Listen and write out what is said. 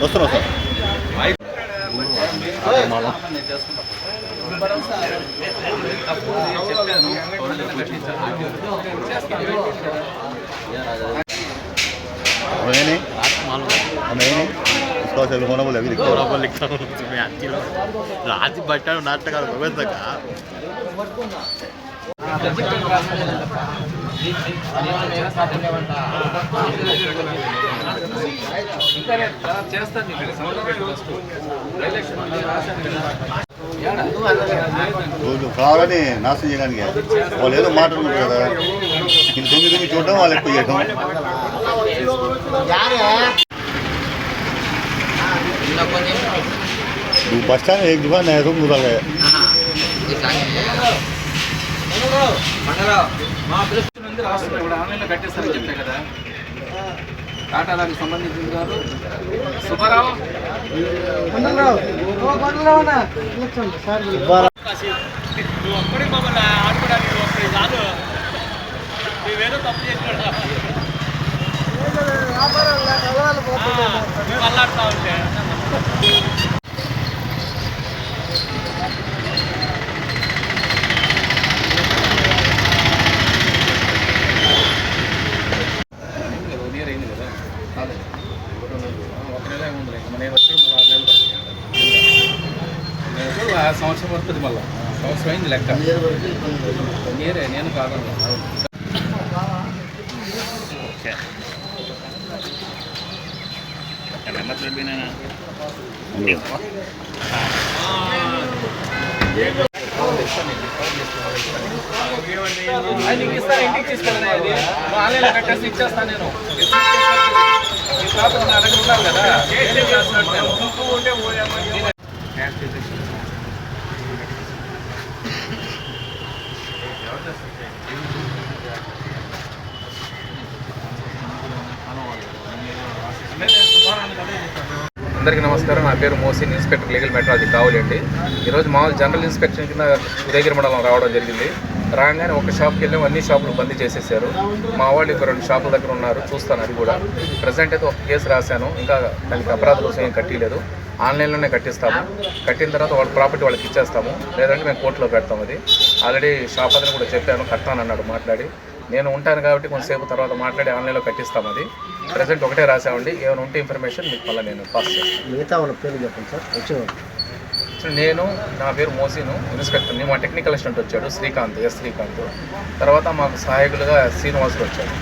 వస్తున్నా సార్. होना बोले अभी लिखता हूँ राज बच्चा नाटक కావాలని నాశనం చేయడానికి వాళ్ళు ఏదో మాట్లాడుతున్నారు కదా, నేను తొమ్మిది చూడడం వాళ్ళు ఎక్కువ చేయడం. बस स्टैंड एक दुकान है रूम निकल गए కట్టేస్తారని చెప్పే కదా. టాటాలకు సంబంధించిన గారు సుబ్బారావు ఒక్కడి మమ్మల్ని ఆడుకోవడానికి ఒక్కడి కాదు, మేమేదో తప్పు చేసినా అల్లాడుతూ ఉంటే సంవత్సరం పడుతుంది, మళ్ళీ సంవత్సరం అయింది లెక్క. నీరే నేను కాదన్నా. ఇంటికి తీసుకెళ్ళినా ఇది ఆన్లైన్లో కట్టేసి ఇచ్చేస్తాను నేను. అడగ ఉండాలి కదా. అందరికీ నమస్కారం. నా పేరు మోసిన్, ఇన్స్పెక్టర్ లీగల్ మెట్రాలజీ కావాలండి. ఈరోజు మామూలు జనరల్ ఇన్స్పెక్షన్ కింద ఉదయగిరి మండలం రావడం జరిగింది. రాగానే ఒక షాప్కి వెళ్ళి అన్ని షాపులు బంద్ చేసేసారు. మా వాళ్ళు ఇక్కడ 2 షాపుల దగ్గర ఉన్నారు, చూస్తాను. అది కూడా ప్రజెంట్ అయితే ఒక కేసు రాశాను, ఇంకా దానికి అపరాధ కోసం ఏం కట్టలేదు. ఆన్లైన్లోనే కట్టిస్తాము. కట్టిన తర్వాత వాళ్ళ ప్రాపర్టీ వాళ్ళకి ఇచ్చేస్తాము, లేదంటే మేము కోర్టులో పెడతాము. అది ఆల్రెడీ షాప్ అతను కూడా చెప్పాను, కట్టానన్నాడు మాట్లాడి. నేను ఉంటాను కాబట్టి కొంతసేపు తర్వాత మాట్లాడి ఆన్లైన్లో కట్టిస్తాము. అది ప్రజెంట్ ఒకటే రాసామండి. ఏమైనా ఉంటే ఇన్ఫర్మేషన్ మీకు మళ్ళీ నేను పాస్ చేస్తాను. మిగతా వాళ్ళ పేరు చెప్పండి సార్. నేను, నా పేరు మోసీను, ఇన్స్పెక్టర్ని. మా టెక్నికల్ అసిస్టెంట్ వచ్చాడు శ్రీకాంత్, శ్రీకాంత్. తర్వాత మాకు సహాయకులుగా శ్రీనివాసులు వచ్చాడు.